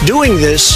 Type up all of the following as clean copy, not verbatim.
doing this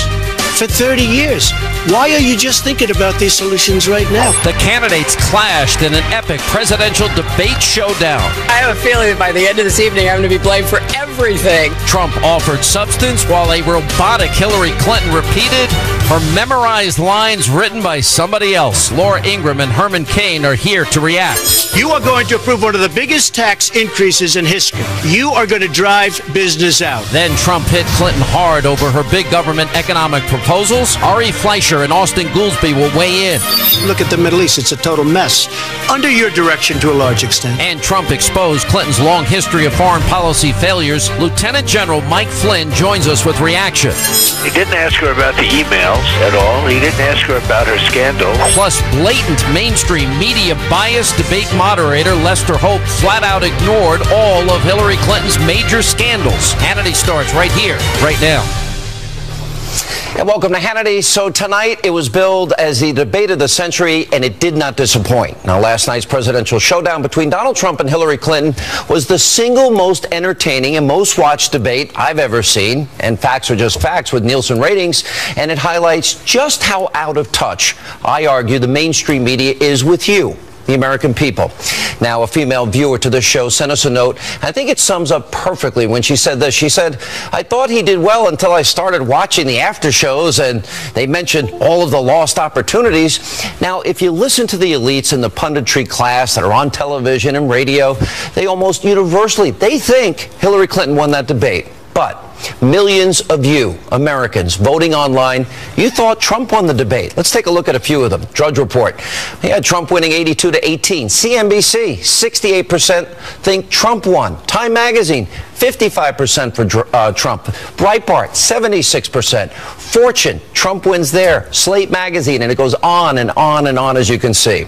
for 30 years. Why are you just thinking about these solutions right now? The candidates clashed in an epic presidential debate showdown. I have a feeling that by the end of this evening, I'm going to be blamed for everything. Trump offered substance while a robotic Hillary Clinton repeated her memorized lines written by somebody else. Laura Ingraham and Herman Cain are here to react. You are going to approve one of the biggest tax increases in history. You are going to drive business out. Then Trump hit Clinton hard over her big government economic proposals. Ari Fleischer and Austin Goolsbee will weigh in. Look at the Middle East. It's a total mess. Under your direction to a large extent. And Trump exposed Clinton's long history of foreign policy failures. Lieutenant General Mike Flynn joins us with reaction. He didn't ask her about the emails at all. He didn't ask her about her scandal. Plus, blatant mainstream media bias. Debate moderator Lester Hope flat out ignored all of Hillary Clinton's major scandals. Hannity starts right here, right now. And welcome to Hannity. So tonight it was billed as the debate of the century, and it did not disappoint. Now, last night's presidential showdown between Donald Trump and Hillary Clinton was the single most entertaining and most watched debate I've ever seen. And facts are just facts with Nielsen ratings, and it highlights just how out of touch, I argue, the mainstream media is with you, the American people. Now, a female viewer to this show sent us a note. I think it sums up perfectly when she said this. She said, "I thought he did well until I started watching the after shows and they mentioned all of the lost opportunities." Now, if you listen to the elites in the punditry class that are on television and radio, they almost universally, they think Hillary Clinton won that debate. But millions of you, Americans, voting online, you thought Trump won the debate. Let's take a look at a few of them. Drudge Report. He had Trump winning 82-18. CNBC, 68% think Trump won. Time Magazine, 55% for Trump. Breitbart, 76%. Fortune, Trump wins there. Slate Magazine, and it goes on and on and on, as you can see.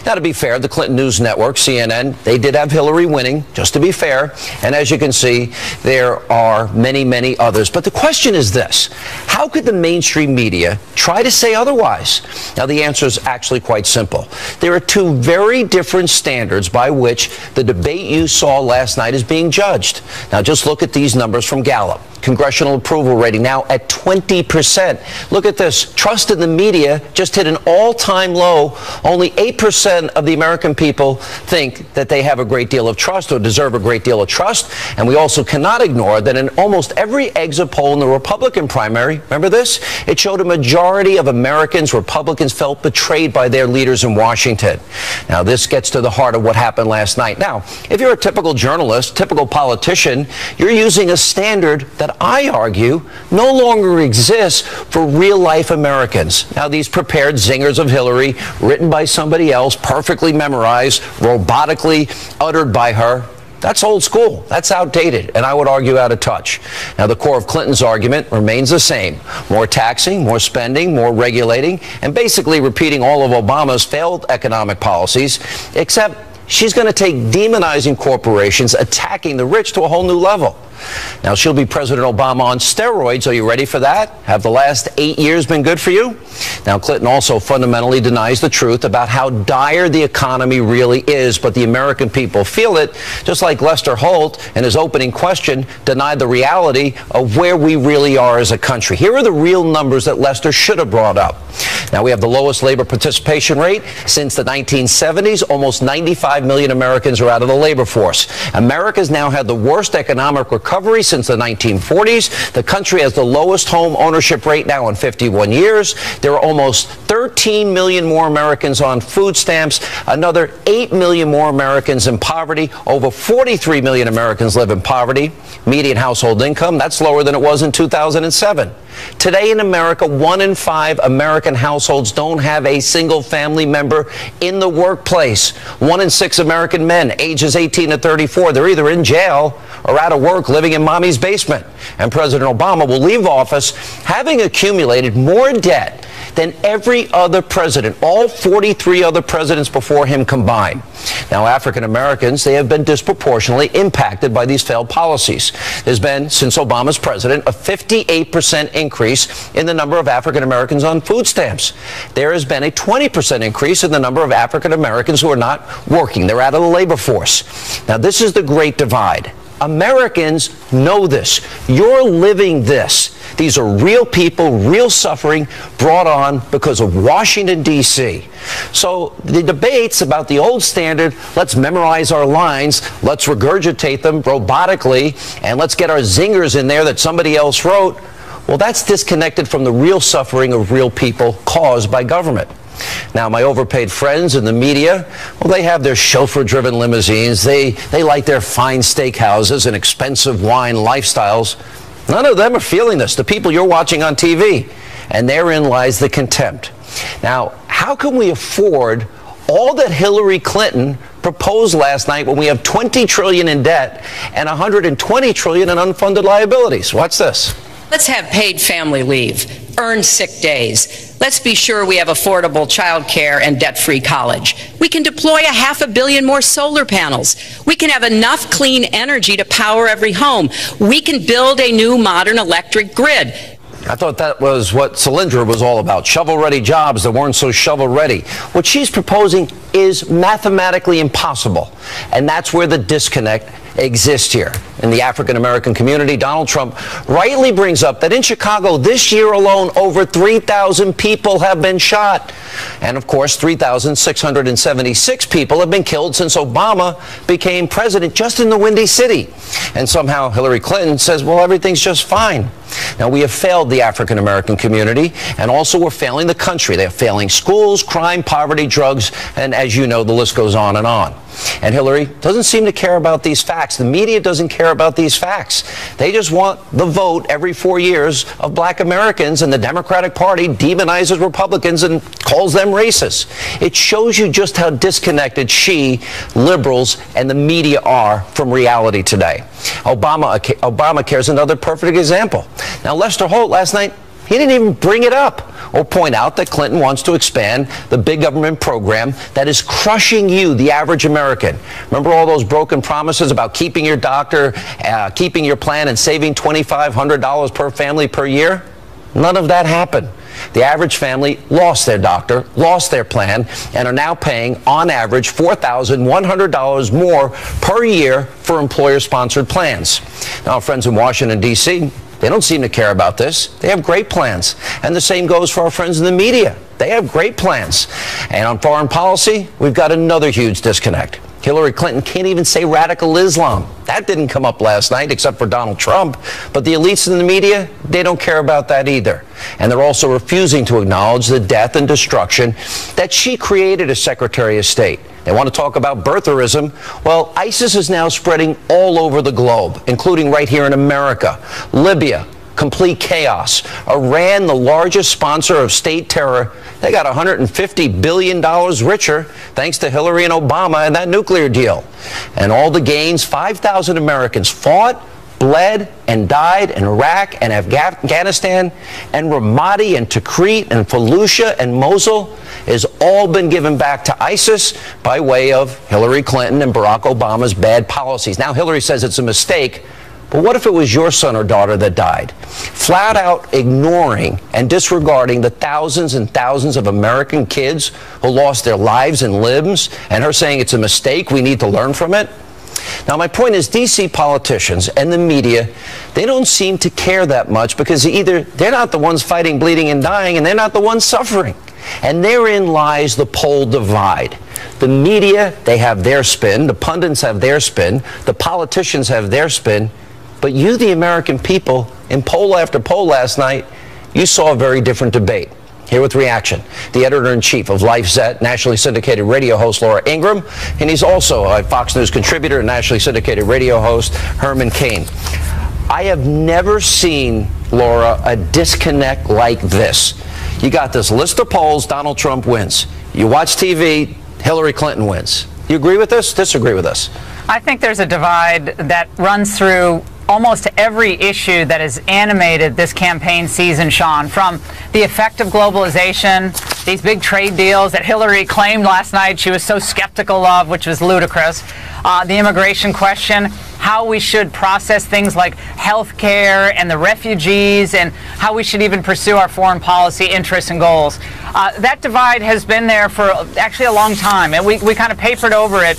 Now, to be fair, the Clinton News Network, CNN, they did have Hillary winning, just to be fair. And as you can see, there are many others. But the question is this: how could the mainstream media try to say otherwise? Now, the answer is actually quite simple. There are two very different standards by which the debate you saw last night is being judged. Now, just look at these numbers from Gallup. Congressional approval rating now at 20%. Look at this. Trust in the media just hit an all-time low. Only 8% of the American people think that they have a great deal of trust or deserve a great deal of trust. And we also cannot ignore that in almost every exit poll in the Republican primary, remember this? It showed a majority of Americans, Republicans, felt betrayed by their leaders in Washington. Now, this gets to the heart of what happened last night. Now, if you're a typical journalist, typical politician, you're using a standard that I argue no longer exists for real-life Americans. Now, these prepared zingers of Hillary, written by somebody else, perfectly memorized, robotically uttered by her, that's old school. That's outdated, and I would argue out of touch. Now, the core of Clinton's argument remains the same. More taxing, more spending, more regulating, and basically repeating all of Obama's failed economic policies, except she's going to take demonizing corporations, attacking the rich to a whole new level. Now, she'll be President Obama on steroids. Are you ready for that? Have the last 8 years been good for you? Now, Clinton also fundamentally denies the truth about how dire the economy really is, but the American people feel it, just like Lester Holt in his opening question denied the reality of where we really are as a country. Here are the real numbers that Lester should have brought up. Now, we have the lowest labor participation rate since the 1970s. Almost 95 million Americans are out of the labor force. America's now had the worst economic recovery since the 1940s. The country has the lowest home ownership rate now in 51 years. There are almost 13 million more Americans on food stamps, another 8 million more Americans in poverty. Over 43 million Americans live in poverty. Median household income, that's lower than it was in 2007. Today in America, 1 in 5 American households don't have a single family member in the workplace. 1 in 6 American men, ages 18 to 34, they're either in jail or out of work living in mommy's basement. And President Obama will leave office having accumulated more debt than every other president, all 43 other presidents before him combined. Now, African Americans, they have been disproportionately impacted by these failed policies. There's been, since Obama's president, a 58% increase in the number of African Americans on food stamps. There has been a 20% increase in the number of African Americans who are not working. They're out of the labor force. Now, this is the great divide. Americans know this. You're living this. These are real people, real suffering brought on because of Washington, D.C. So the debates about the old standard, let's memorize our lines, let's regurgitate them robotically, and let's get our zingers in there that somebody else wrote, well, that's disconnected from the real suffering of real people caused by government. Now, my overpaid friends in the media, well, they have their chauffeur-driven limousines. They like their fine steakhouses and expensive wine lifestyles. None of them are feeling this, the people you're watching on TV. And therein lies the contempt. Now, how can we afford all that Hillary Clinton proposed last night when we have $20 trillion in debt and $120 trillion in unfunded liabilities? Watch this. Let's have paid family leave, earned sick days. Let's be sure we have affordable child care and debt-free college. We can deploy $500 million more solar panels. We can have enough clean energy to power every home. We can build a new modern electric grid. I thought that was what Solyndra was all about, shovel-ready jobs that weren't so shovel-ready. What she's proposing is mathematically impossible, and that's where the disconnect exists here. In the African-American community, Donald Trump rightly brings up that in Chicago this year alone, over 3,000 people have been shot. And of course, 3,676 people have been killed since Obama became president just in the Windy City. And somehow Hillary Clinton says, well, everything's just fine. Now, we have failed the African-American community, and also we're failing the country. They're failing schools, crime, poverty, drugs, and as you know, the list goes on and on. And Hillary doesn't seem to care about these facts. The media doesn't care about these facts. They just want the vote every 4 years of black Americans, and the Democratic Party demonizes Republicans and calls them racist. It shows you just how disconnected liberals, and the media are from reality today. Obamacare is another perfect example. Now, Lester Holt last night, he didn't even bring it up or point out that Clinton wants to expand the big government program that is crushing you, the average American. Remember all those broken promises about keeping your doctor, keeping your plan, and saving $2,500 per family per year? None of that happened. The average family lost their doctor, lost their plan, and are now paying, on average, $4,100 more per year for employer-sponsored plans. Now, our friends in Washington, D.C., they don't seem to care about this. They have great plans. And the same goes for our friends in the media. They have great plans. And on foreign policy, we've got another huge disconnect. Hillary Clinton can't even say radical Islam. That didn't come up last night, except for Donald Trump. But the elites in the media, they don't care about that either. And they're also refusing to acknowledge the death and destruction that she created as Secretary of State. They want to talk about birtherism. Well, ISIS is now spreading all over the globe, including right here in America. Libya, complete chaos. Iran, the largest sponsor of state terror, they got $150 billion richer thanks to Hillary and Obama and that nuclear deal. And all the gains, 5,000 Americans fought, bled, and died in Iraq and Afghanistan, and Ramadi and Tikrit and Fallujah and Mosul has all been given back to ISIS by way of Hillary Clinton and Barack Obama's bad policies. Now Hillary says it's a mistake, but what if it was your son or daughter that died? Flat out ignoring and disregarding the thousands and thousands of American kids who lost their lives and limbs, and her saying it's a mistake, we need to learn from it? Now, my point is, D.C. politicians and the media, they don't seem to care that much because either they're not the ones fighting, bleeding, and dying, and they're not the ones suffering. And therein lies the pole divide. The media, they have their spin. The pundits have their spin. The politicians have their spin. But you, the American people, in poll after poll last night, you saw a very different debate. Here with reaction, the editor-in-chief of LifeZette, nationally syndicated radio host Laura Ingraham, and he's also a Fox News contributor and nationally syndicated radio host Herman Cain. I have never seen, Laura, a disconnect like this. You got this list of polls, Donald Trump wins. You watch TV, Hillary Clinton wins. You agree with this? Disagree with this? I think there's a divide that runs through almost every issue that has animated this campaign season, Sean, from the effect of globalization, these big trade deals that Hillary claimed last night she was so skeptical of, which was ludicrous, the immigration question, how we should process things like health care and the refugees, and how we should even pursue our foreign policy interests and goals. That divide has been there for actually a long time, and we kind of papered over it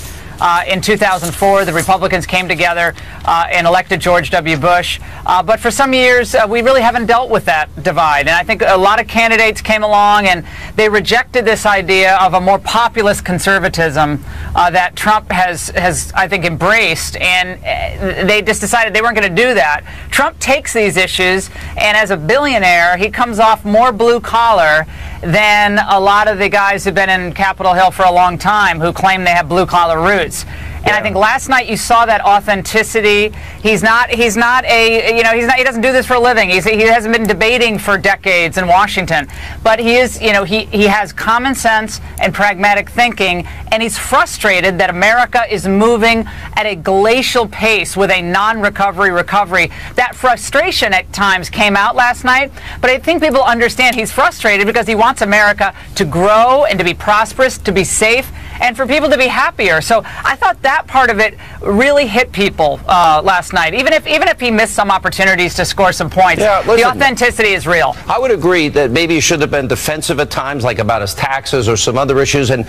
In 2004, the Republicans came together and elected George W. Bush. But for some years, we really haven't dealt with that divide. And I think a lot of candidates came along and they rejected this idea of a more populist conservatism that Trump has, I think, embraced. And they just decided they weren't going to do that. Trump takes these issues, and as a billionaire, he comes off more blue collar than a lot of the guys who've been in Capitol Hill for a long time who claim they have blue collar roots. And I think last night you saw that authenticity. He doesn't do this for a living. He hasn't been debating for decades in Washington. But he is, he has common sense and pragmatic thinking, and he's frustrated that America is moving at a glacial pace with a non-recovery recovery. That frustration at times came out last night, but I think people understand he's frustrated because he wants America to grow and to be prosperous, to be safe, and for people to be happier. So I thought that part of it really hit people last night. Even if he missed some opportunities to score some points, the authenticity is real. I would agree that maybe he should have been defensive at times, like about his taxes or some other issues. And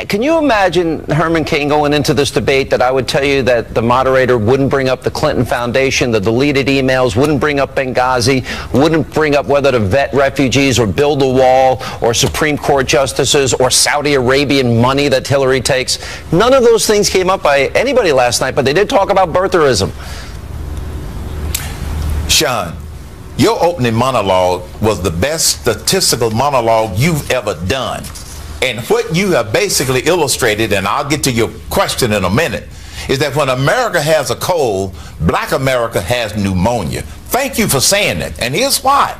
can you imagine, Herman Cain, going into this debate that I would tell you that the moderator wouldn't bring up the Clinton Foundation, the deleted emails, wouldn't bring up Benghazi, wouldn't bring up whether to vet refugees or build a wall or Supreme Court justices or Saudi Arabian money that Hillary takes? None of those things came up by anybody last night, but they did talk about birtherism. Sean, your opening monologue was the best statistical monologue you've ever done. And what you have basically illustrated, and I'll get to your question in a minute, is that when America has a cold, black America has pneumonia. Thank you for saying that. And here's why.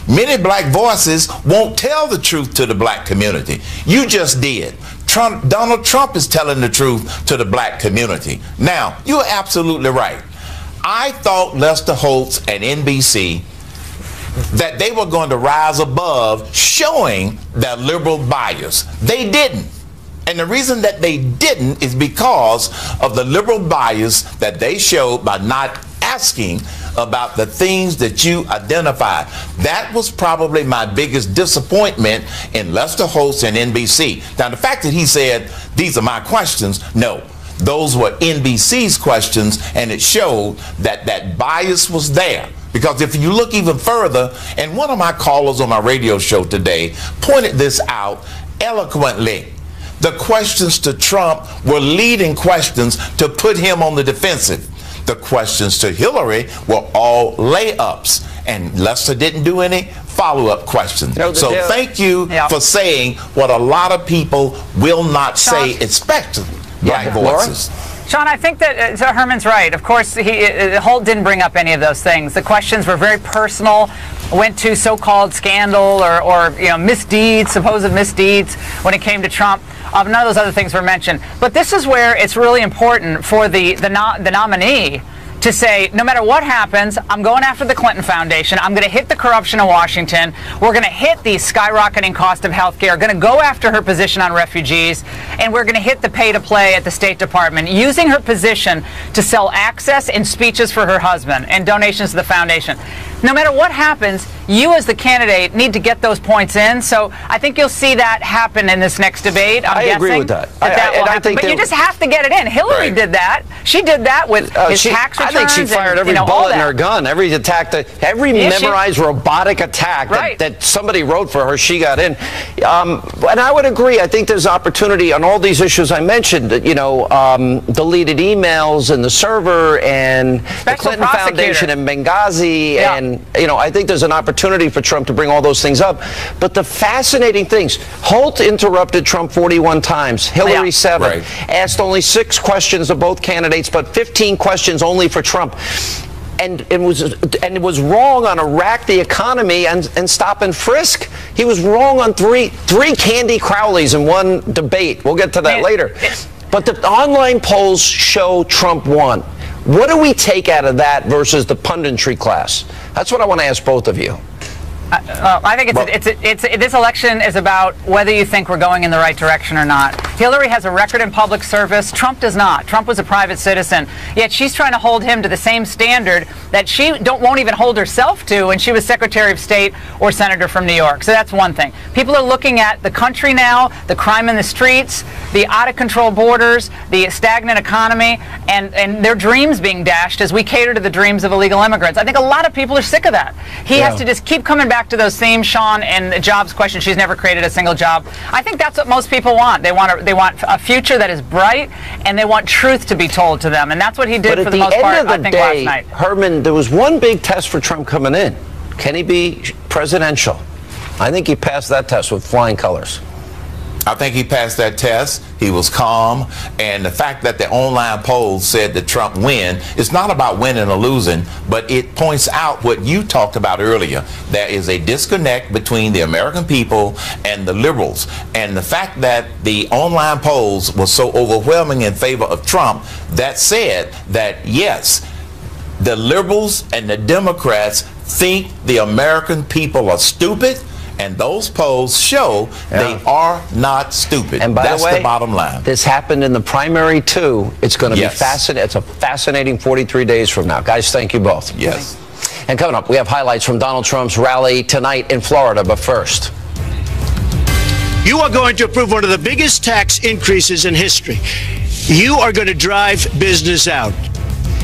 Many black voices won't tell the truth to the black community. You just did. Donald Trump is telling the truth to the black community. Now, you're absolutely right. I thought Lester Holt and NBC that they were going to rise above showing their liberal bias. They didn't. And the reason that they didn't is because of the liberal bias that they showed by not asking about the things that you identified. That was probably my biggest disappointment in Lester Holt and NBC. Now, the fact that he said, these are my questions, no. Those were NBC's questions, and it showed that that bias was there. Because if you look even further, and one of my callers on my radio show today pointed this out eloquently, the questions to Trump were leading questions to put him on the defensive. The questions to Hillary were all layups, and Lester didn't do any follow-up questions. So thank you for saying what a lot of people will not say, especially black voices. Sean, I think that Herman's right. Of course, Holt didn't bring up any of those things. The questions were very personal, went to so-called scandal or misdeeds, supposed misdeeds when it came to Trump. None of those other things were mentioned. But this is where it's really important for the nominee to say, no matter what happens, I'm going after the Clinton Foundation. I'm going to hit the corruption in Washington. We're going to hit the skyrocketing cost of health care. Going to go after her position on refugees. And we're going to hit the pay-to-play at the State Department, using her position to sell access and speeches for her husband and donations to the foundation. No matter what happens, you as the candidate need to get those points in. So I think you'll see that happen in this next debate. I agree with that. But you just have to get it in. Hillary did that. She did that with his tax returns. I think she fired every bullet in her gun. Every attack, every memorized robotic attack that somebody wrote for her, she got in. And I would agree. I think there's opportunity on all these issues I mentioned. Deleted emails and the server and the Clinton Foundation and Benghazi and I think there's an opportunity for Trump to bring all those things up. But the fascinating things, Holt interrupted Trump 41 times, Hillary 7, asked only 6 questions of both candidates, but 15 questions only for Trump. And it was wrong on Iraq, the economy, and stop and frisk. He was wrong on three Candy Crowleys in one debate. We'll get to that later. But the online polls show Trump won. What do we take out of that versus the punditry class? That's what I want to ask both of you. I think this election is about whether you think we're going in the right direction or not. Hillary has a record in public service. Trump does not. Trump was a private citizen. Yet she's trying to hold him to the same standard that she won't even hold herself to when she was Secretary of State or Senator from New York. So that's one thing. People are looking at the country now, the crime in the streets, the out-of-control borders, the stagnant economy, and their dreams being dashed as we cater to the dreams of illegal immigrants. I think a lot of people are sick of that. He has to just keep coming back to those themes, Sean, and the jobs question. She's never created a single job. I think that's what most people want. They want a future that is bright, and they want truth to be told to them. And that's what he did for the most part, I think, last night. Herman, there was one big test for Trump coming in. Can he be presidential? I think he passed that test with flying colors. I think he passed that test. He was calm. And the fact that the online polls said that Trump win, it's not about winning or losing, but it points out what you talked about earlier. There is a disconnect between the American people and the liberals. And the fact that the online polls were so overwhelming in favor of Trump, that said that, yes, the liberals and the Democrats think the American people are stupid. And those polls show they are not stupid. And by that's the way, the bottom line. This happened in the primary too. It's going to be fascinating. It's a fascinating 43 days from now. Guys, thank you both. Yes. And coming up, we have highlights from Donald Trump's rally tonight in Florida. But first, you are going to approve one of the biggest tax increases in history. You are going to drive business out.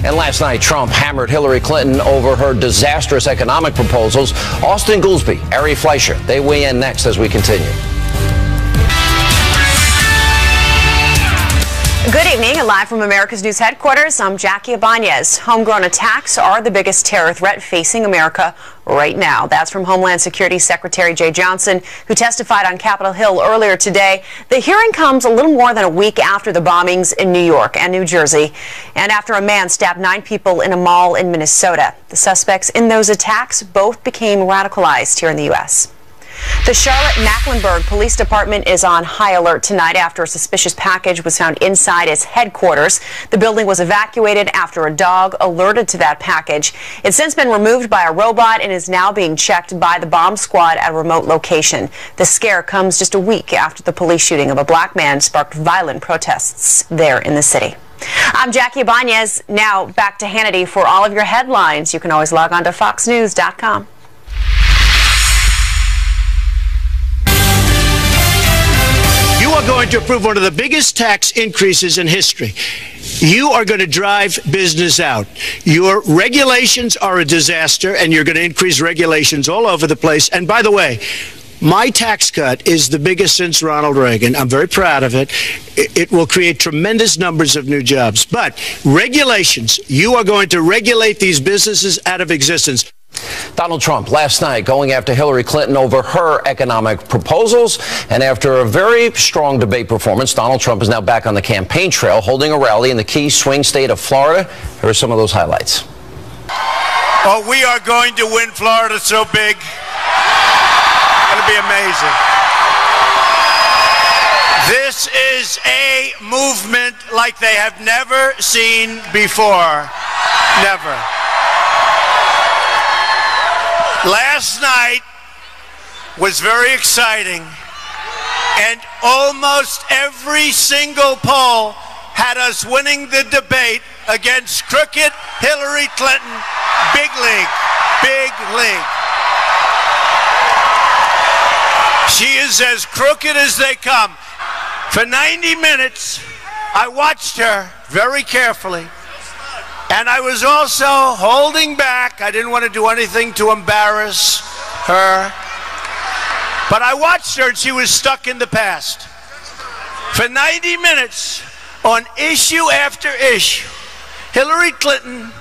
And last night, Trump hammered Hillary Clinton over her disastrous economic proposals. Austin Goolsbee, Ari Fleischer, they weigh in next as we continue. Good evening, and live from America's News headquarters, I'm Jackie Ibanez. Homegrown attacks are the biggest terror threat facing America right now. That's from Homeland Security Secretary Jay Johnson, who testified on Capitol Hill earlier today. The hearing comes a little more than a week after the bombings in New York and New Jersey, and after a man stabbed 9 people in a mall in Minnesota. The suspects in those attacks both became radicalized here in the U.S. The Charlotte-Mecklenburg Police Department is on high alert tonight after a suspicious package was found inside its headquarters. The building was evacuated after a dog alerted to that package. It's since been removed by a robot and is now being checked by the bomb squad at a remote location. The scare comes just a week after the police shooting of a black man sparked violent protests there in the city. I'm Jackie Ibanez. Now back to Hannity for all of your headlines. You can always log on to foxnews.com. You are going to approve one of the biggest tax increases in history. You are going to drive business out. Your regulations are a disaster, and you're going to increase regulations all over the place. And by the way, my tax cut is the biggest since Ronald Reagan. I'm very proud of it. It will create tremendous numbers of new jobs. But regulations, you are going to regulate these businesses out of existence. Donald Trump last night going after Hillary Clinton over her economic proposals. And after a very strong debate performance, Donald Trump is now back on the campaign trail holding a rally in the key swing state of Florida. Here are some of those highlights. Oh, we are going to win Florida so big. It'll be amazing. This is a movement like they have never seen before. Never. Last night was very exciting, and almost every single poll had us winning the debate against crooked Hillary Clinton. Big league, big league. She is as crooked as they come. For 90 minutes, I watched her very carefully. And I was also holding back. I didn't want to do anything to embarrass her. But I watched her, and she was stuck in the past. For 90 minutes, on issue after issue, Hillary Clinton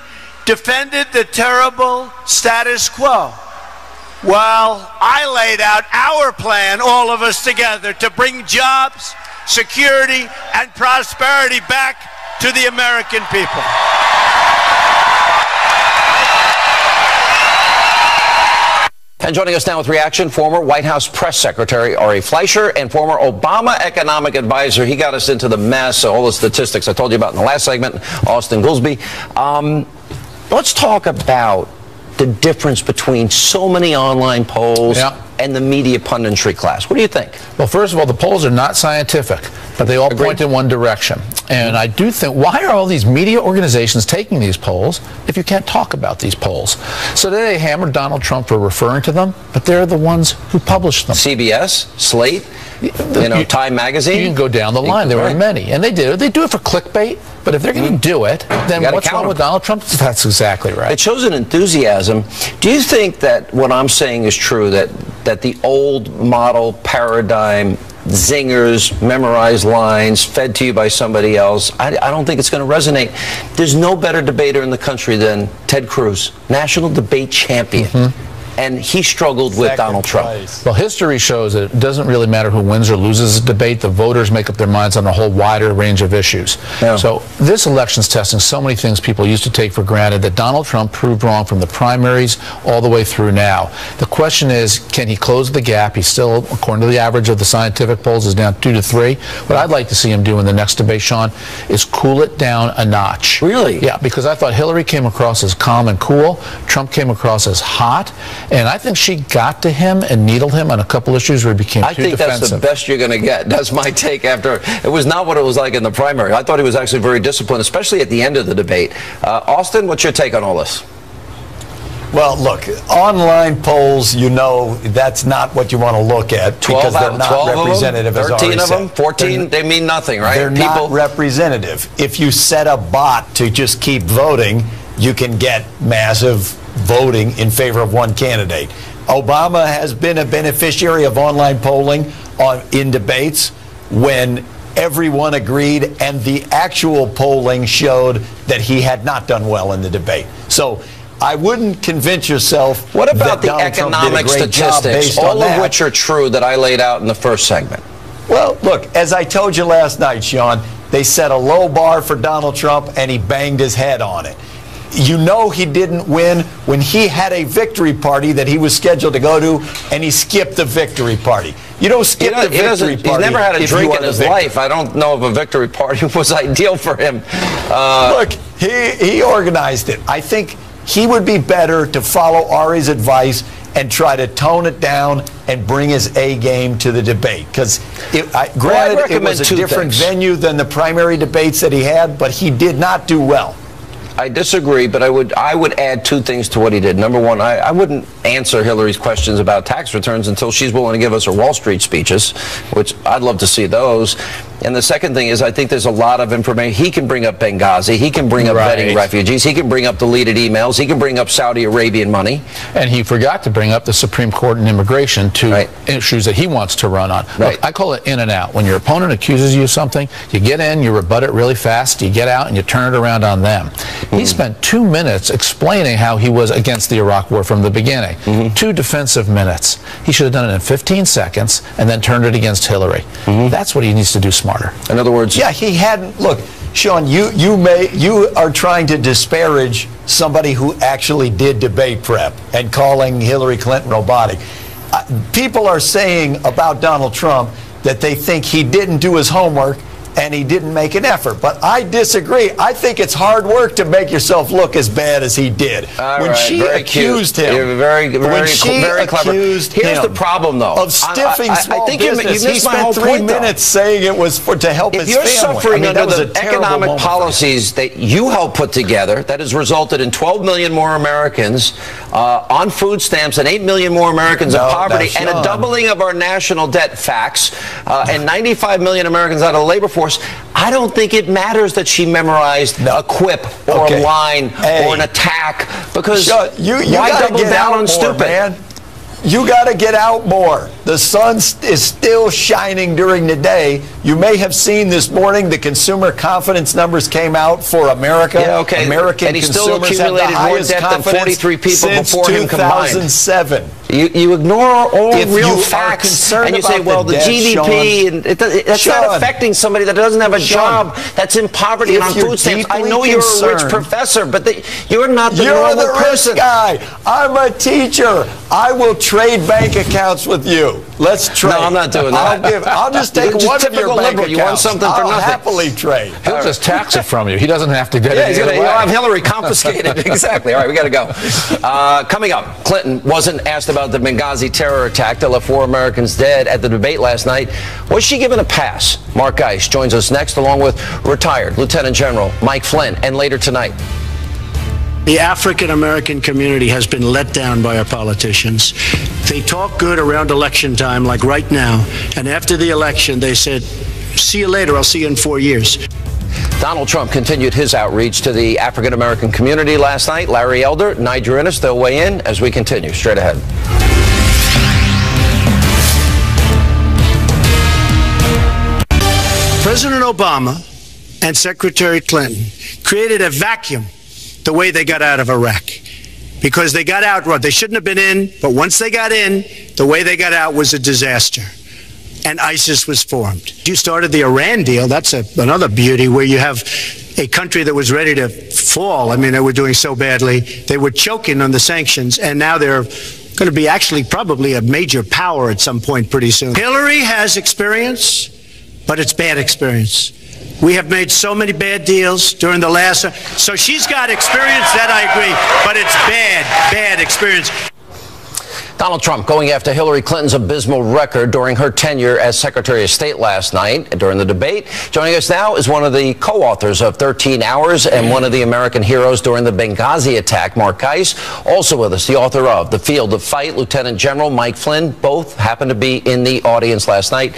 defended the terrible status quo, while I laid out our plan, all of us together, to bring jobs, security, and prosperity back to the American people. And joining us now with reaction, former White House press secretary Ari Fleischer and former Obama economic advisor. He got us into the mess, all the statistics I told you about in the last segment, Austin Goolsbee. Let's talk about the difference between so many online polls and the media punditry class? What do you think? Well, first of all, the polls are not scientific, but they all point in one direction. And I do think, why are all these media organizations taking these polls if you can't talk about these polls? So they hammered Donald Trump for referring to them, but they're the ones who published them. CBS, Slate, Time Magazine. You can go down the line. There were many, and they do. They do it for clickbait. But if they're going to do it, then what's wrong with Donald Trump? That's exactly right. It shows an enthusiasm. Do you think that what I'm saying is true, that the old model paradigm, zingers, memorized lines, fed to you by somebody else, I don't think it's going to resonate. There's no better debater in the country than Ted Cruz, national debate champion. And he struggled with Donald Trump. Well, history shows that it doesn't really matter who wins or loses a debate. The voters make up their minds on a whole wider range of issues. So this election's testing so many things people used to take for granted that Donald Trump proved wrong from the primaries all the way through now. The question is, can he close the gap? He's still, according to the average of the scientific polls, is down 2 to 3. What I'd like to see him do in the next debate, Sean, is cool it down a notch. Really? Yeah, because I thought Hillary came across as calm and cool. Trump came across as hot. And I think she got to him and needled him on a couple issues where he became too defensive. I think that's the best you're going to get. That's my take after. It was not what it was like in the primary. I thought he was actually very disciplined, especially at the end of the debate. Austin, what's your take on all this? Well, look, online polls, that's not what you want to look at because they're not representative. 13 of them, 14, they mean nothing, right? They're not representative. If you set a bot to just keep voting, you can get massive voting in favor of one candidate. Obama has been a beneficiary of online polling in debates when everyone agreed and the actual polling showed that he had not done well in the debate. So I wouldn't convince yourself. What about that the Donald Trump economic did a great job statistics, based all on of which are true that I laid out in the first segment? Well, look, as I told you last night, Sean, they set a low bar for Donald Trump and he banged his head on it. You know he didn't win when he had a victory party that he was scheduled to go to, and he skipped the victory party. You don't skip the victory party. He's never had a drink in his life. I don't know if a victory party was ideal for him. Look, he organized it. I think he would be better to follow Ari's advice and try to tone it down and bring his A game to the debate. Because, granted, it was a different venue than the primary debates that he had, but he did not do well. I disagree, but I would add 2 things to what he did. Number one, I wouldn't answer Hillary's questions about tax returns until she's willing to give us her Wall Street speeches, which I'd love to see those. And the second thing is I think there's a lot of information. He can bring up Benghazi. He can bring up vetting refugees. He can bring up deleted emails. He can bring up Saudi Arabian money. And he forgot to bring up the Supreme Court and immigration, 2 issues that he wants to run on. Look, I call it in and out. When your opponent accuses you of something, you get in, you rebut it really fast, you get out, and you turn it around on them. He spent 2 minutes explaining how he was against the Iraq War from the beginning. 2 defensive minutes. He should have done it in 15 seconds and then turned it against Hillary. That's what he needs to do smarter. In other words, yeah, he hadn't. Look, Sean, you are trying to disparage somebody who actually did debate prep and calling Hillary Clinton robotic. People are saying about Donald Trump that they think he didn't do his homework and he didn't make an effort. But I disagree. I think it's hard work to make yourself look as bad as he did. When she accused him, You're very clever. Here's the problem, though, of stiffing small business. You he spent 3 minutes saying it was to help his family. If you're suffering under the economic policies that you helped put together, that has resulted in 12 million more Americans on food stamps and 8 million more Americans in poverty and a doubling of our national debt, facts, and 95 million Americans out of the labor force, I don't think it matters that she memorized a quip or a line or an attack, because why double down on stupid? Man. You got to get out more. The sun is still shining during the day. You may have seen this morning the consumer confidence numbers came out for America. Yeah, okay. American consumers have the highest confidence more than 43 people since before 2007. Him combined. You ignore all real facts and you say, well, the GDP, and that's not affecting somebody that doesn't have a job, that's in poverty and on food stamps. I know you're a rich professor, but you're not the normal person. You're the rich guy. I'm a teacher. I will trade bank accounts with you. Let's trade. No, I'm not doing that. I'll just take You're one of your bank liberal. accounts. You want something for I'll nothing. happily trade. He'll just tax it from you. He doesn't have to get Yeah, it. he'll have Hillary confiscated. Exactly. All right, we got to go. Coming up, Clinton wasn't asked about the Benghazi terror attack that left 4 Americans dead at the debate last night. Was she given a pass? Mark Geist joins us next, along with retired Lieutenant General Mike Flynn. And later tonight, the African American community has been let down by our politicians. They talk good around election time, like right now, and after the election, they said, see you later, I'll see you in 4 years. Donald Trump continued his outreach to the African American community last night. Larry Elder, Niger Innes, they'll weigh in as we continue. Straight ahead. President Obama and Secretary Clinton created a vacuum the way they got out of Iraq. Because they got out, they shouldn't have been in, but once they got in, the way they got out was a disaster. And ISIS was formed. You started the Iran deal. That's another beauty, where you have a country that was ready to fall. I mean, they were doing so badly. They were choking on the sanctions, and now they're going to be actually probably a major power at some point pretty soon. Hillary has experience, but it's bad experience. We have made so many bad deals during the last, so she's got experience, that I agree, but it's bad experience. Donald Trump going after Hillary Clinton's abysmal record during her tenure as Secretary of State last night during the debate. Joining us now is one of the co-authors of 13 Hours and one of the American heroes during the Benghazi attack, Mark Geist. Also with us, the author of The Field of Fight, Lieutenant General Mike Flynn. Both happened to be in the audience last night.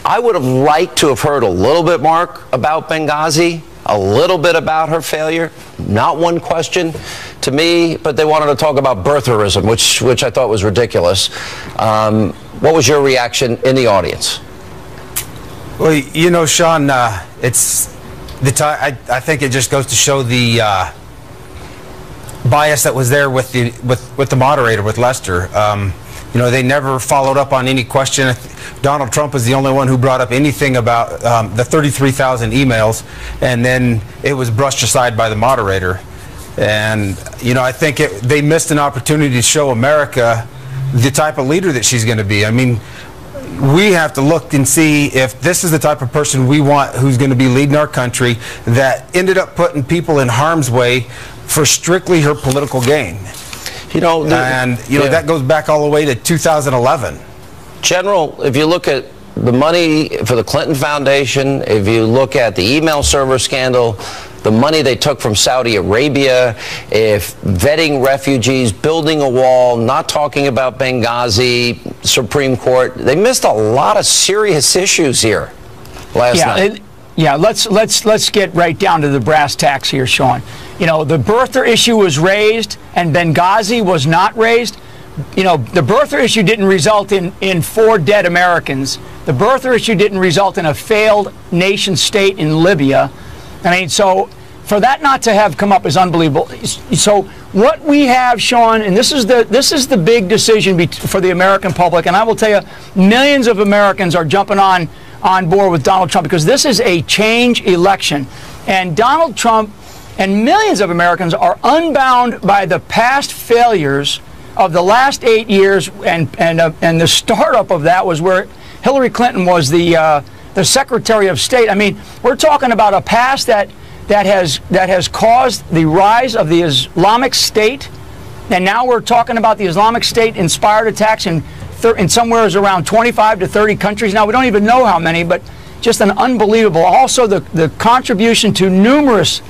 I would have liked to have heard a little bit, Mark, about Benghazi, a little bit about her failure. Not one question to me, but they wanted to talk about birtherism, which I thought was ridiculous. What was your reaction in the audience? Well, you know, Sean, it's I think it just goes to show the bias that was there with the moderator, with Lester. You know, they never followed up on any question. Donald Trump was the only one who brought up anything about the 33,000 emails, and then it was brushed aside by the moderator. And, you know, I think they missed an opportunity to show America the type of leader that she's going to be. I mean, we have to look and see if this is the type of person we want who's going to be leading our country, that ended up putting people in harm's way for strictly her political gain. You know, that goes back all the way to 2011. General, if you look at the money for the Clinton Foundation, if you look at the email server scandal, the money they took from Saudi Arabia, if vetting refugees, building a wall, not talking about Benghazi, Supreme Court, they missed a lot of serious issues here last night. Yeah, let's get right down to the brass tacks here, Sean. You know, the birther issue was raised and Benghazi was not raised. You know, the birther issue didn't result in 4 dead Americans. The birther issue didn't result in a failed nation state in Libya. I mean, so for that not to have come up is unbelievable. So what we have, Sean, and this is the big decision for the American public, and I will tell you, millions of Americans are jumping on board with Donald Trump because this is a change election. And Donald Trump and millions of Americans are unbound by the past failures of the last 8 years, and the startup of that was where Hillary Clinton was the Secretary of State. I mean, we're talking about a past that has caused the rise of the Islamic State, and now we're talking about the Islamic State inspired attacks in somewhere around 25 to 30 countries. Now we don't even know how many, but just an unbelievable. Also, the contribution to numerous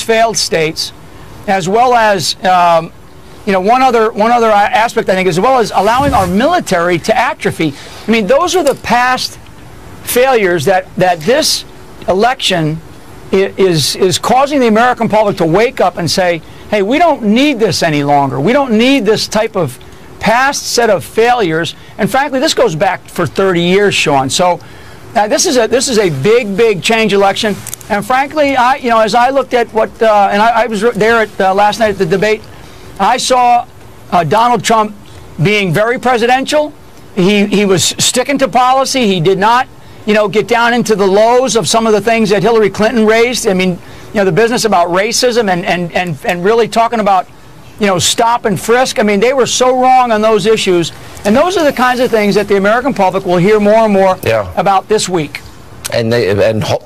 failed states, as well as you know, one other aspect, I think, as well as allowing our military to atrophy. I mean, those are the past failures that this election is causing the American public to wake up and say, hey, we don't need this any longer. We don't need this type of past set of failures. And frankly, this goes back for 30 years, Sean. So this is a big change election. And frankly, as I looked at what, and I was there at last night at the debate, I saw Donald Trump being very presidential. He was sticking to policy. He did not, get down into the lows of some of the things that Hillary Clinton raised. I mean, the business about racism and really talking about, stop and frisk. I mean, they were so wrong on those issues. And those are the kinds of things that the American public will hear more and more about this week. And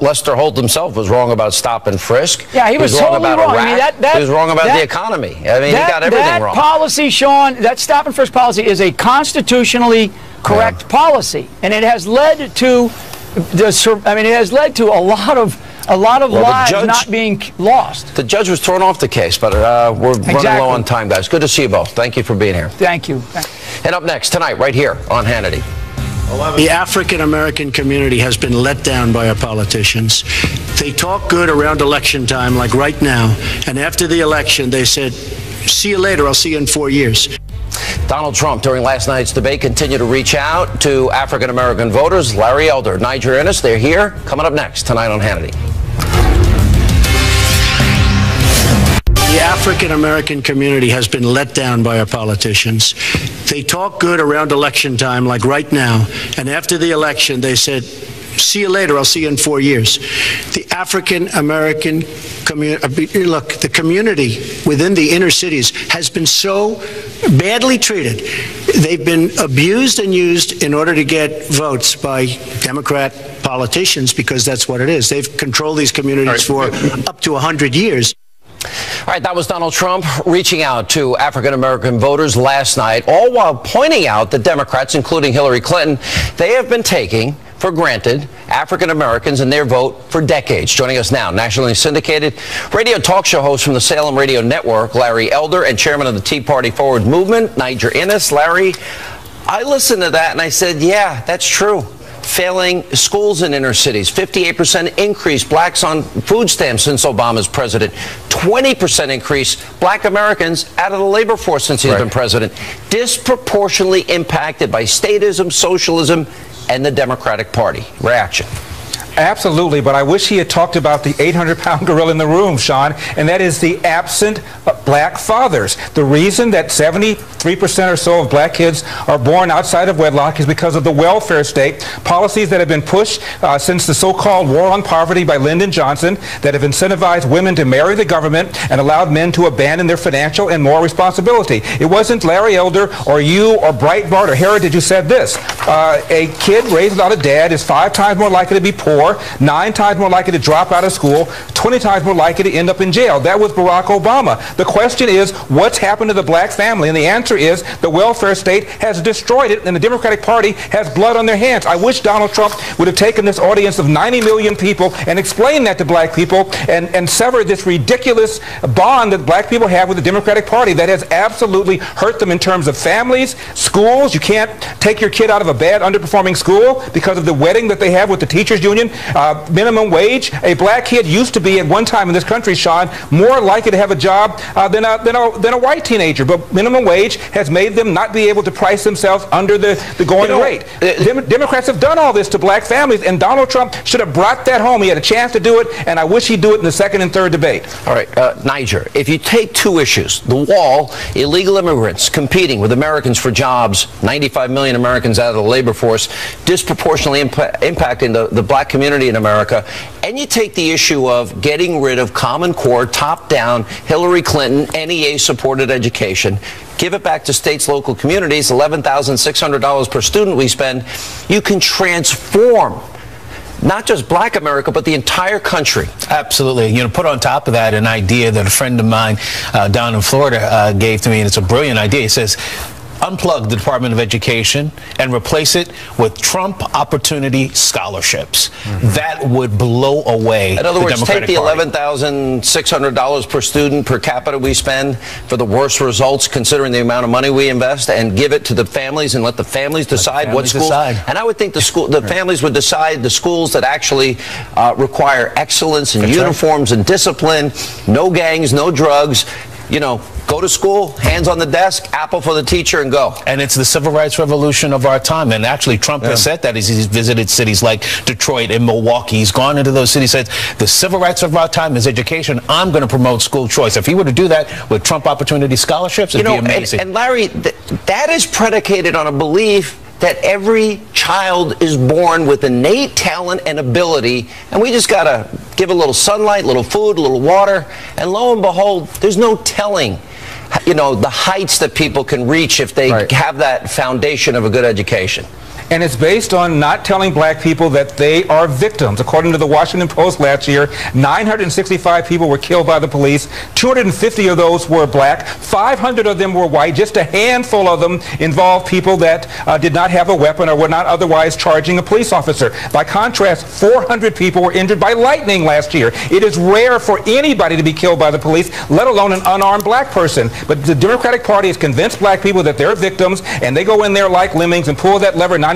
Lester Holt himself was wrong about stop and frisk. Yeah, he was wrong totally about wrong. Iraq. I mean, he was wrong about the economy. I mean, he got everything wrong. That policy, Sean, that stop and frisk policy is a constitutionally correct policy, and it has led to a lot of lives not being lost. The judge was thrown off the case, but we're running low on time, guys. Good to see you both. Thank you for being here. Thank you. And up next tonight, right here on Hannity. The African American community has been let down by our politicians. They talk good around election time, like right now, and after the election, they said, "See you later. I'll see you in 4 years." Donald Trump, during last night's debate, continued to reach out to African American voters. Larry Elder, Niger Innis, they're here. Coming up next tonight on Hannity. The African American community has been let down by our politicians. They talk good around election time, like right now, and after the election, they said, "See you later. I'll see you in 4 years." The African American community, look, the community within the inner cities has been so badly treated. They've been abused and used in order to get votes by Democrat politicians, because that's what it is. They've controlled these communities for up to 100 years. All right, that was Donald Trump reaching out to African-American voters last night, all while pointing out that Democrats, including Hillary Clinton, they have been taking for granted African-Americans and their vote for decades. Joining us now, nationally syndicated radio talk show host from the Salem Radio Network, Larry Elder, and chairman of the Tea Party Forward Movement, Niger Innis. Larry, I listened to that and I said, yeah, that's true. Failing schools in inner cities, 58% increase blacks on food stamps since Obama's president, 20% increase black Americans out of the labor force since he's been president, disproportionately impacted by statism, socialism, and the Democratic Party. Reaction. Absolutely, but I wish he had talked about the 800-pound gorilla in the room, Sean, and that is the absent black fathers. The reason that 73% or so of black kids are born outside of wedlock is because of the welfare state, policies that have been pushed since the so-called war on poverty by Lyndon Johnson that have incentivized women to marry the government and allowed men to abandon their financial and moral responsibility. It wasn't Larry Elder or you or Breitbart or Heritage who said this. A kid raised without a dad is 5 times more likely to be poor, 9 times more likely to drop out of school, 20 times more likely to end up in jail. That was Barack Obama. The question is, what's happened to the black family? And the answer is the welfare state has destroyed it, and the Democratic Party has blood on their hands. I wish Donald Trump would have taken this audience of 90 million people and explained that to black people and severed this ridiculous bond that black people have with the Democratic Party that has absolutely hurt them in terms of families, schools. You can't take your kid out of a bad, underperforming school because of the wedding that they have with the teachers union. Minimum wage. A black kid used to be at one time in this country, Sean, more likely to have a job than a white teenager. But minimum wage has made them not be able to price themselves under the going rate. Democrats have done all this to black families, and Donald Trump should have brought that home. He had a chance to do it, and I wish he'd do it in the second and third debate. All right, Niger, if you take 2 issues, the wall, illegal immigrants competing with Americans for jobs, 95 million Americans out of the labor force, disproportionately impacting the black community in America, and you take the issue of getting rid of Common Core, top-down, Hillary Clinton, NEA-supported education, give it back to states, local communities, $11,600 per student we spend, you can transform not just black America, but the entire country. Absolutely. You know, put on top of that an idea that a friend of mine down in Florida gave to me, and it's a brilliant idea. He says, unplug the Department of Education and replace it with Trump Opportunity Scholarships. That would blow away In other words, Democratic take the Party. $11,600 per student per capita we spend for the worst results considering the amount of money we invest and give it to the families and let the families decide what schools. And I would think the families would decide the schools that actually require excellence and uniforms and discipline, no gangs, no drugs. You know, go to school, hands on the desk, apple for the teacher, and go. And it's the civil rights revolution of our time. And actually, Trump has said that as he's visited cities like Detroit and Milwaukee. He's gone into those cities, said the civil rights of our time is education. I'm going to promote school choice. If he were to do that with Trump Opportunity Scholarships, it'd be amazing. And Larry, that is predicated on a belief that every child is born with innate talent and ability, and we just got to give a little sunlight, a little food, a little water, and lo and behold, there's no telling the heights that people can reach if they have that foundation of a good education. And it's based on not telling black people that they are victims. According to the Washington Post last year, 965 people were killed by the police. 250 of those were black. 500 of them were white. Just a handful of them involved people that did not have a weapon or were not otherwise charging a police officer. By contrast, 400 people were injured by lightning last year. It is rare for anybody to be killed by the police, let alone an unarmed black person. But the Democratic Party has convinced black people that they're victims, and they go in there like lemmings and pull that lever 95%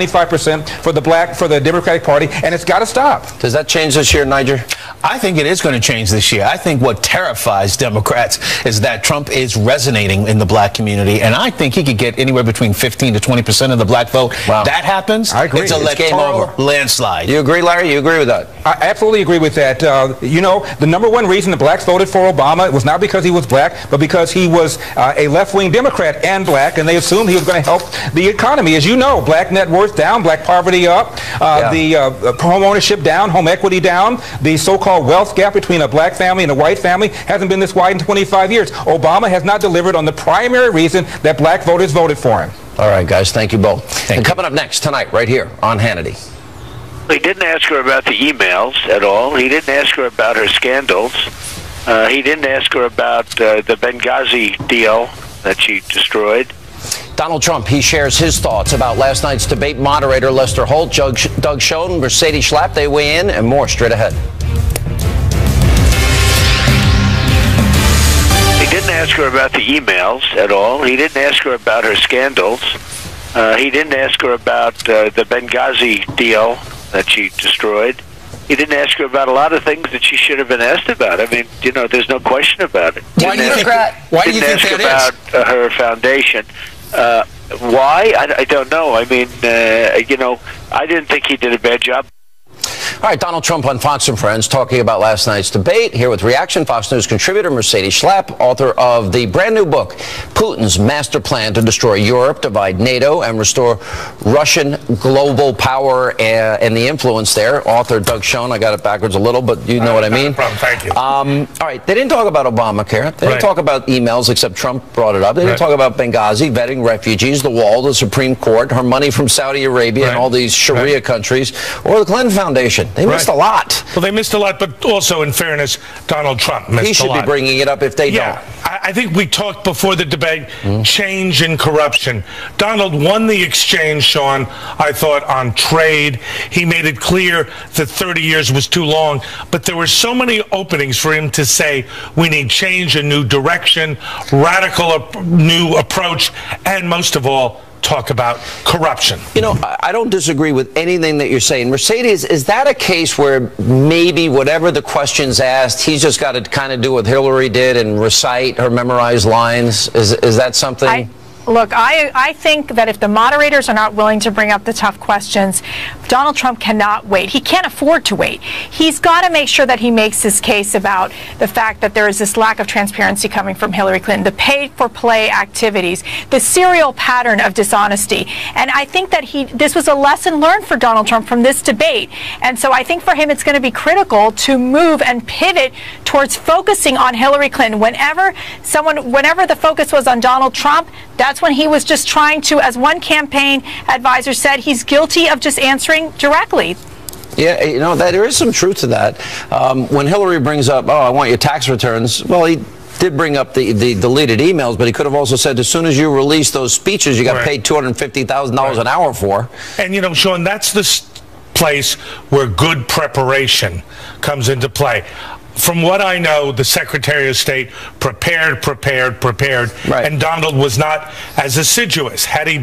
for the Democratic Party, and it's got to stop. Does that change this year, Niger? I think it is going to change this year. I think what terrifies Democrats is that Trump is resonating in the black community, and I think he could get anywhere between 15 to 20% of the black vote. Wow. That happens, I agree. it's a electoral landslide. You agree, Larry? You agree with that? I absolutely agree with that. The number one reason the blacks voted for Obama was not because he was black, but because he was a left-wing Democrat and black, and they assumed he was going to help the economy. As you know, black net worth down, black poverty up, the home ownership down, home equity down, the so-called wealth gap between a black family and a white family hasn't been this wide in 25 years. Obama has not delivered on the primary reason that black voters voted for him. All right, guys, thank you both. And coming up next tonight, right here on Hannity. He didn't ask her about the emails at all. He didn't ask her about her scandals. He didn't ask her about the Benghazi deal that she destroyed. Donald Trump, he shares his thoughts about last night's debate. Moderator Lester Holt, Doug Schoen, Mercedes Schlapp, they weigh in, and more straight ahead. He didn't ask her about the emails at all. He didn't ask her about her scandals. He didn't ask her about the Benghazi deal that she destroyed. He didn't ask her about a lot of things that she should have been asked about. I mean, there's no question about it. Why do you think that is? About her foundation. Why? I don't know. I mean, I didn't think he did a bad job. All right, Donald Trump on Fox and Friends talking about last night's debate. Here with reaction, Fox News contributor Mercedes Schlapp, author of the brand new book, Putin's Master Plan to Destroy Europe, Divide NATO, and Restore Russian Global Power and the Influence there. Author Doug Schoen, I got it backwards a little, but you know what I mean. No problem, thank you. All right, they didn't talk about Obamacare. They didn't talk about emails, except Trump brought it up. They didn't talk about Benghazi, vetting refugees, the wall, the Supreme Court, her money from Saudi Arabia and all these Sharia countries, or the Clinton Foundation. They missed a lot. Well, they missed a lot, but also, in fairness, Donald Trump missed a lot. He should be bringing it up if they don't. I think we talked before the debate, change and corruption. Donald won the exchange, Sean, I thought, on trade. He made it clear that 30 years was too long, but there were so many openings for him to say we need change, a new direction, radical new approach, and most of all, talk about corruption. I don't disagree with anything that you're saying. Mercedes, is that a case where maybe whatever the question's asked, he's just got to kind of do what Hillary did and recite her memorized lines? Is that something? Look, I think that if the moderators are not willing to bring up the tough questions, Donald Trump cannot wait. He can't afford to wait. He's got to make sure that he makes his case about the fact that there is this lack of transparency coming from Hillary Clinton, the pay-for-play activities, the serial pattern of dishonesty. And I think that this was a lesson learned for Donald Trump from this debate. And so I think for him it's going to be critical to move and pivot towards focusing on Hillary Clinton. Whenever the focus was on Donald Trump, that's when he was just trying to, as one campaign advisor said, he's guilty of just answering directly. Yeah, there is some truth to that. When Hillary brings up, I want your tax returns, well, he did bring up the deleted emails, but he could have also said, as soon as you release those speeches, you got paid $250,000 an hour for. And, Sean, that's the place where good preparation comes into play. From what I know, the Secretary of State prepared, and Donald was not as assiduous. Had he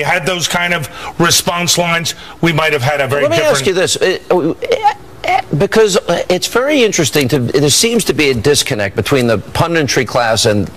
had those kind of response lines, we might have had a very different... Let me ask you this. Because it's very interesting. There seems to be a disconnect between the punditry class and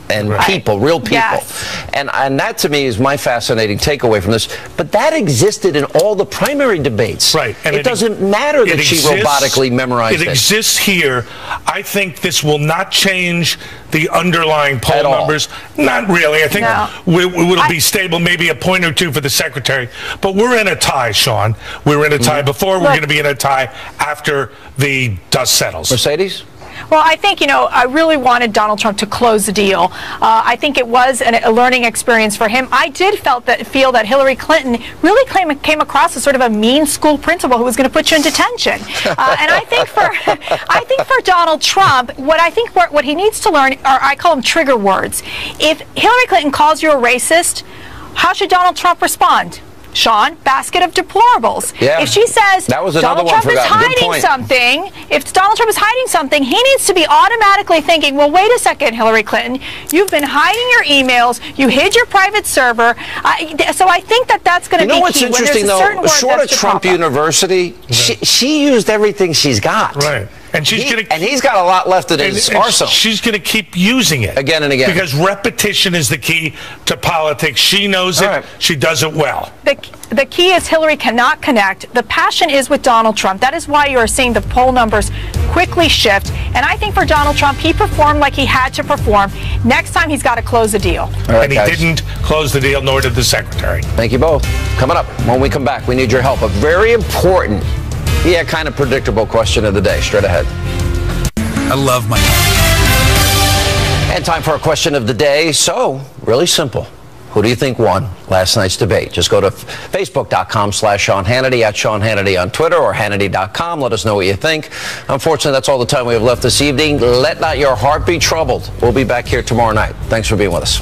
people, real people. Yes. And that, to me, is my fascinating takeaway from this. But that existed in all the primary debates. Right. And it doesn't matter that she robotically memorized it. It exists here. I think this will not change the underlying poll numbers. Not really. I think it'll be stable, maybe a point or two for the Secretary. But we're in a tie, Sean. We were in a tie before. We're going to be in a tie after the dust settles. Mercedes? Well, I think, I really wanted Donald Trump to close the deal. I think it was a learning experience for him. I did feel that Hillary Clinton really came across as sort of a mean school principal who was going to put you in detention. And I think for Donald Trump, what he needs to learn are, I call them trigger words. If Hillary Clinton calls you a racist, how should Donald Trump respond? Sean, basket of deplorables. Yeah. If she says Donald Trump is hiding something, if Donald Trump is hiding something, he needs to be automatically thinking, well, wait a second, Hillary Clinton, you've been hiding your emails, you hid your private server. So I think that's going to be key. You know what's interesting, though? Short of Trump University, she used everything she's got. Right. And he's got a lot left in his arsenal. She's going to keep using it again and again because repetition is the key to politics. She knows it. Right. She does it well. The key is Hillary cannot connect. The passion is with Donald Trump. That is why you are seeing the poll numbers quickly shift. And I think for Donald Trump, he performed like he had to perform. Next time, he's got to close the deal. And he didn't close the deal, nor did the secretary. Thank you both. Coming up, when we come back, we need your help. A very important, kind of predictable question of the day. Straight ahead. I love my... And time for a question of the day. So, really simple. Who do you think won last night's debate? Just go to Facebook.com/Sean Hannity, at Sean Hannity on Twitter, or Hannity.com. Let us know what you think. Unfortunately, that's all the time we have left this evening. Let not your heart be troubled. We'll be back here tomorrow night. Thanks for being with us.